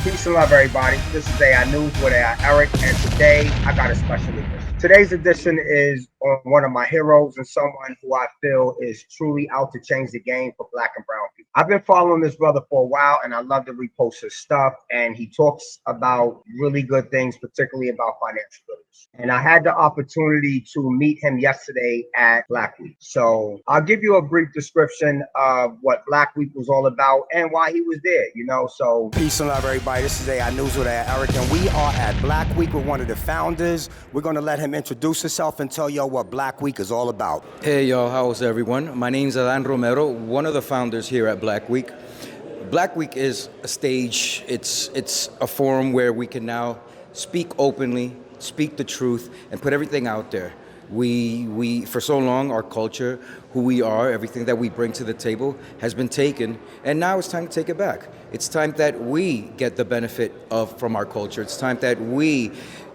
Peace and love, everybody. This is AI News with AI Erik, and today I got a special edition. Today's edition is on one of my heroes and someone who I feel is truly out to change the game for Black and Brown people. I've been following this brother for a while, and I love to repost his stuff, and he talks about really good things, particularly about financial literacy. And I had the opportunity to meet him yesterday at Black Week. So I'll give you a brief description of what Black Week was all about and why he was there, So peace and love, everybody. This is AI News with Eric, and we are at Black Week with one of the founders. We're going to let him introduce himself and tell y'all what Black Week is all about. Hey y'all, how's everyone? My name's Romero, one of the founders here at Black Week. Black Week is a stage, it's a forum where we can now speak openly, speak the truth, and put everything out there. We for so long, our culture, who we are, everything that we bring to the table has been taken, and now it's time to take it back. It's time that we get the benefit from our culture. It's time that we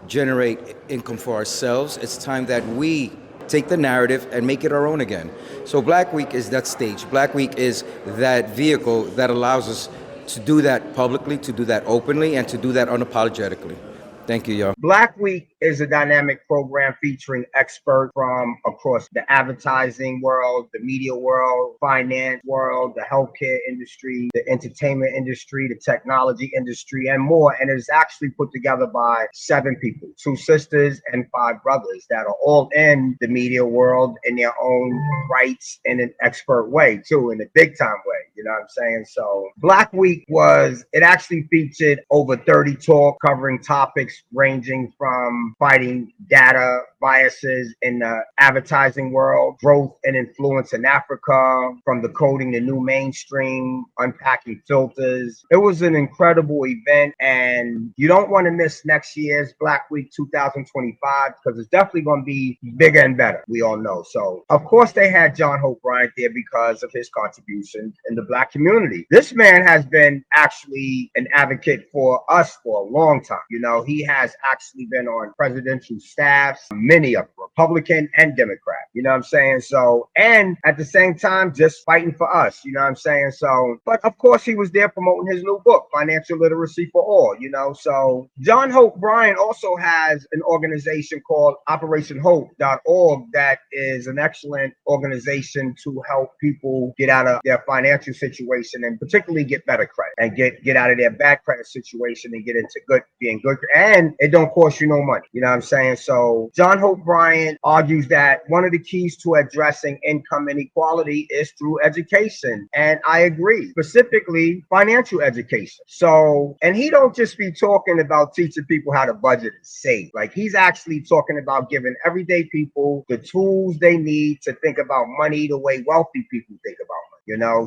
generate income for ourselves. It's time that we take the narrative and make it our own again. So Black Week is that stage. Black Week is that vehicle that allows us to do that publicly, to do that openly, and to do that unapologetically. Thank you, y'all. Black Week is a dynamic program featuring experts from across the advertising world, the media world, finance world, the healthcare industry, the entertainment industry, the technology industry, and more. And it is actually put together by 7 people, 2 sisters and 5 brothers that are all in the media world in their own rights in an expert way, too, in a big time way. You know what I'm saying? So Black Week it actually featured over 30 talks covering topics ranging from fighting data biases in the advertising world, growth and influence in Africa, from the coding the new mainstream, unpacking filters. It was an incredible event, and you don't want to miss next year's Black Week 2025 because it's definitely going to be bigger and better. We all know. So, of course, they had John Hope Bryant there because of his contribution in the Black community. This man has been actually an advocate for us for a long time. He has actually been on presidential staffs, many of them, Republican and Democrat, you know what I'm saying? So, and at the same time, just fighting for us, you know what I'm saying? So, but of course, he was there promoting his new book, Financial Literacy for All, So, John Hope Bryant also has an organization called operationhope.org that is an excellent organization to help people get out of their financial situation and particularly get better credit and get out of their bad credit situation and get into being good. And it don't cost you no money. You know what I'm saying? So John Hope Bryant argues that one of the keys to addressing income inequality is through education. And I agree, specifically financial education. So, and he don't just be talking about teaching people how to budget and save. Like, he's actually talking about giving everyday people the tools they need to think about money the way wealthy people think about money.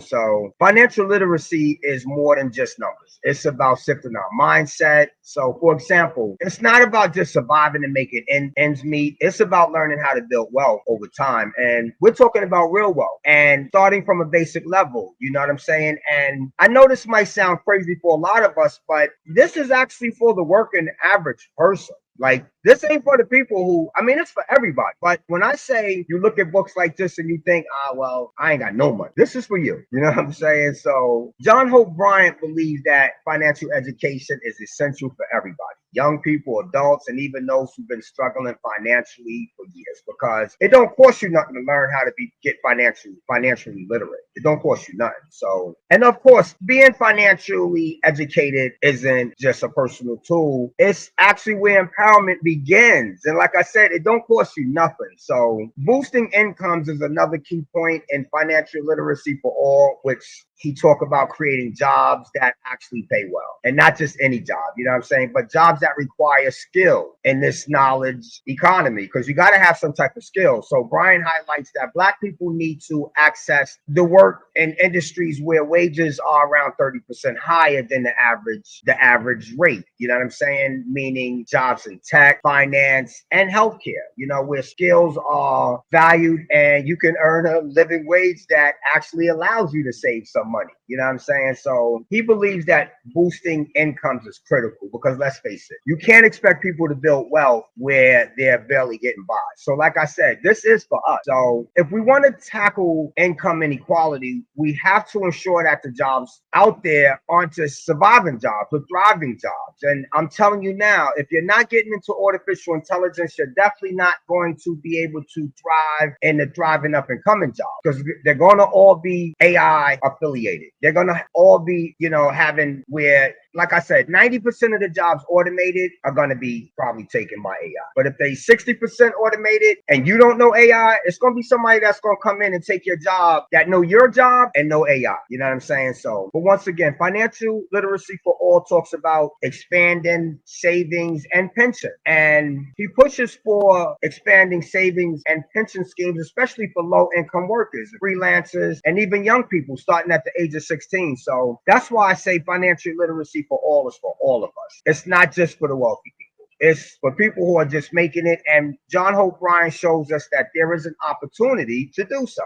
So financial literacy is more than just numbers. It's about shifting our mindset. So, for example, it's not about just surviving and making ends meet. It's about learning how to build wealth over time. And we're talking about real wealth and starting from a basic level. You know what I'm saying? And I know this might sound crazy for a lot of us, but this is actually for the working average person. Like, this ain't for the people it's for everybody. But when I say you look at books like this and you think, well, I ain't got no money, this is for you. You know what I'm saying? So John Hope Bryant believes that financial education is essential for everybody. Young people, adults, and even those who've been struggling financially for years, because it don't cost you nothing to learn how to get financially literate. It don't cost you nothing. So, and of course, being financially educated isn't just a personal tool. It's actually where empowerment begins. And like I said, it don't cost you nothing. So boosting incomes is another key point in financial literacy for all, which he talk about creating jobs that actually pay well, and not just any job, you know what I'm saying, but jobs that require skill in this knowledge economy, because you got to have some type of skill. So Brian highlights that Black people need to access the work in industries where wages are around 30% higher than the average rate. You know what I'm saying? Meaning jobs in tech, finance, and healthcare, where skills are valued and you can earn a living wage that actually allows you to save some of money. You know what I'm saying? So he believes that boosting incomes is critical because let's face it, you can't expect people to build wealth where they're barely getting by. So like I said, this is for us. So if we want to tackle income inequality, we have to ensure that the jobs out there aren't just surviving jobs, but thriving jobs. And I'm telling you now, if you're not getting into artificial intelligence, you're definitely not going to be able to thrive in the thriving up and coming jobs because they're going to all be AI affiliated. They're going to all be, having where, like I said, 90% of the jobs automated are going to be probably taken by AI. But if they 60% automated and you don't know AI, it's going to be somebody that's going to come in and take your job that know your job and know AI. You know what I'm saying? So, but once again, financial literacy for all talks about expanding savings and pension. And he pushes for expanding savings and pension schemes, especially for low income workers, freelancers, and even young people starting at the age of 16. So that's why I say financial literacy for all is for all of us. It's not just for the wealthy people. It's for people who are just making it. And John Hope Bryant shows us that there is an opportunity to do so.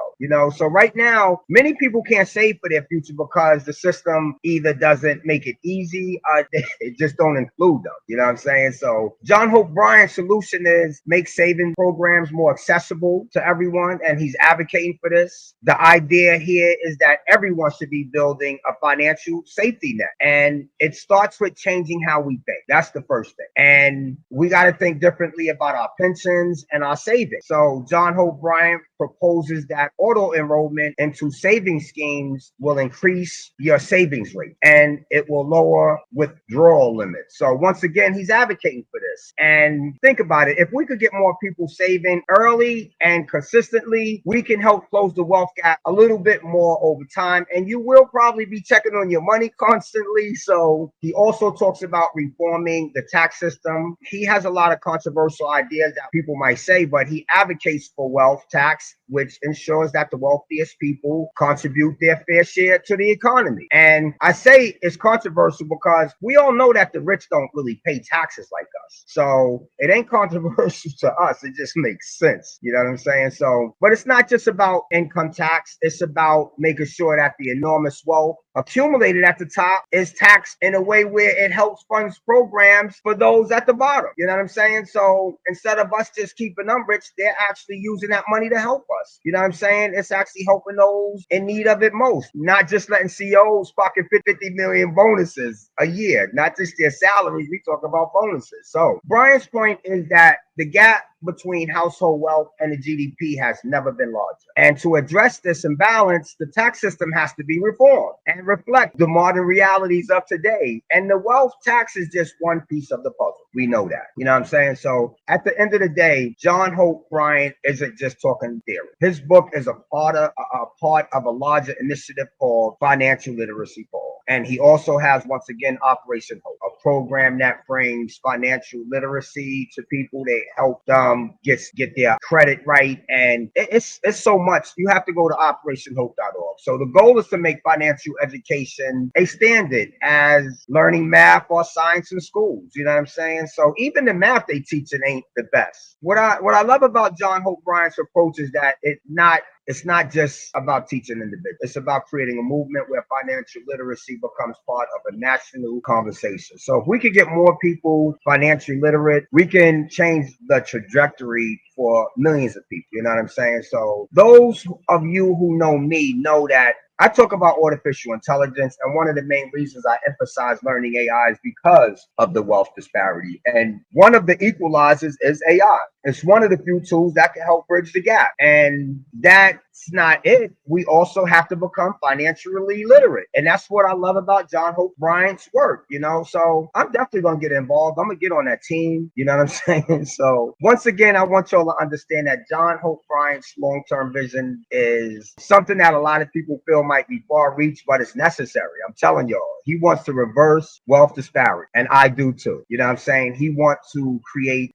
So right now, many people can't save for their future because the system either doesn't make it easy or it just don't include them. You know what I'm saying? So John Hope Bryant's solution is make saving programs more accessible to everyone. And he's advocating for this. The idea here is that everyone should be building a financial safety net. And it starts with changing how we think. That's the first thing. And we got to think differently about our pensions and our savings. So John Hope Bryant proposes that auto enrollment into savings schemes will increase your savings rate and it will lower withdrawal limits. So once again, he's advocating for this. And think about it. If we could get more people saving early and consistently, we can help close the wealth gap a little bit more over time. And you will probably be checking on your money constantly. So he also talks about reforming the tax system. He has a lot of controversial ideas that people might say, but he advocates for wealth tax, which ensures that the wealthiest people contribute their fair share to the economy. And I say it's controversial because we all know that the rich don't really pay taxes like us. So it ain't controversial to us. It just makes sense. You know what I'm saying? So, but it's not just about income tax. It's about making sure that the enormous wealth accumulated at the top is taxed in a way where it helps fund programs for those at the bottom. You know what I'm saying? So instead of us just keeping them rich, they're actually using that money to help us. You know what I'm saying? It's actually helping those in need of it most, not just letting CEOs pocket 50 million bonuses a year, not just their salaries. We talk about bonuses. So Brian's point is that the gap between household wealth and the GDP has never been larger. And to address this imbalance, the tax system has to be reformed and reflect the modern realities of today. And the wealth tax is just one piece of the puzzle. We know that. You know what I'm saying? So at the end of the day, John Hope Bryant isn't just talking theory. His book is a part of a larger initiative called Financial Literacy for All. And he also has, once again, Operation Hope, a program that brings financial literacy to people. They help them get their credit right. And it's so much. You have to go to operationhope.org. So the goal is to make financial education a standard as learning math or science in schools. You know what I'm saying? So even the math they teach it ain't the best. What I love about John Hope Bryant's approach is that it's not just about teaching individuals. It's about creating a movement where financial literacy becomes part of a national conversation. So if we could get more people financially literate, we can change the trajectory for millions of people. You know what I'm saying? So those of you who know me know that I talk about artificial intelligence, and one of the main reasons I emphasize learning AI is because of the wealth disparity. And one of the equalizers is AI. It's one of the few tools that can help bridge the gap. And that's not it. We also have to become financially literate. And that's what I love about John Hope Bryant's work, So I'm definitely going to get involved. I'm going to get on that team. You know what I'm saying? So once again, I want y'all to understand that John Hope Bryant's long-term vision is something that a lot of people feel might be far reach, but it's necessary. I'm telling y'all, he wants to reverse wealth disparity. And I do too. You know what I'm saying? He wants to create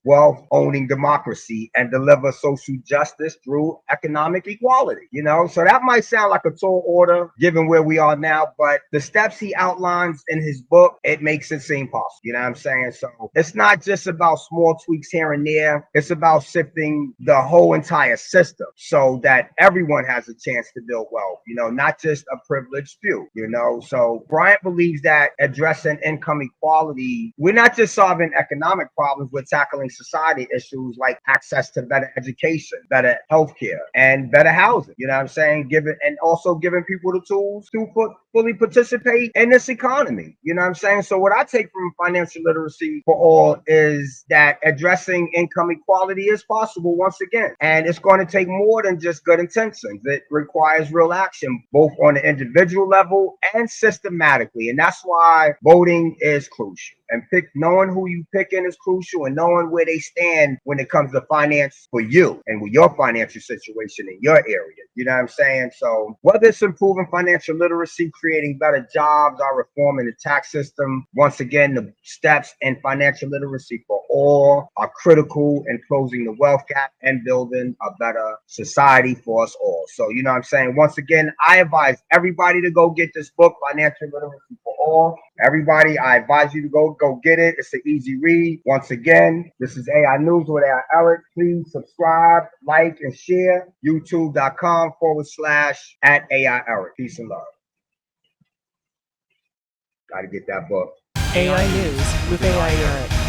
wealth owning democracy and deliver social justice through economic economic equality, So that might sound like a tall order given where we are now, but the steps he outlines in his book, it makes it seem possible. You know what I'm saying? So it's not just about small tweaks here and there. It's about shifting the whole entire system so that everyone has a chance to build wealth, not just a privileged few, So Bryant believes that addressing income equality, we're not just solving economic problems, we're tackling society issues like access to better education, better healthcare, and better housing. You know what I'm saying? Also giving people the tools to fully participate in this economy. You know what I'm saying? So what I take from financial literacy for all is that addressing income equality is possible once again. And it's going to take more than just good intentions. It requires real action, both on the individual level and systematically. And that's why voting is crucial. And knowing who you pick in is crucial, and knowing where they stand when it comes to finance for you and with your financial situation in your area. You know what I'm saying? So whether it's improving financial literacy, creating better jobs, or reforming the tax system, once again, the steps in financial literacy for all are critical in closing the wealth gap and building a better society for us all. So, you know what I'm saying? Once again, I advise everybody to go get this book, Financial Literacy for All. Everybody, I advise you to go get it. It's an easy read. Once again, this is AI News with AI Erik. Please subscribe, like, and share. YouTube.com/@AI Erik. Peace and love. Got to get that book. AI News with AI Erik.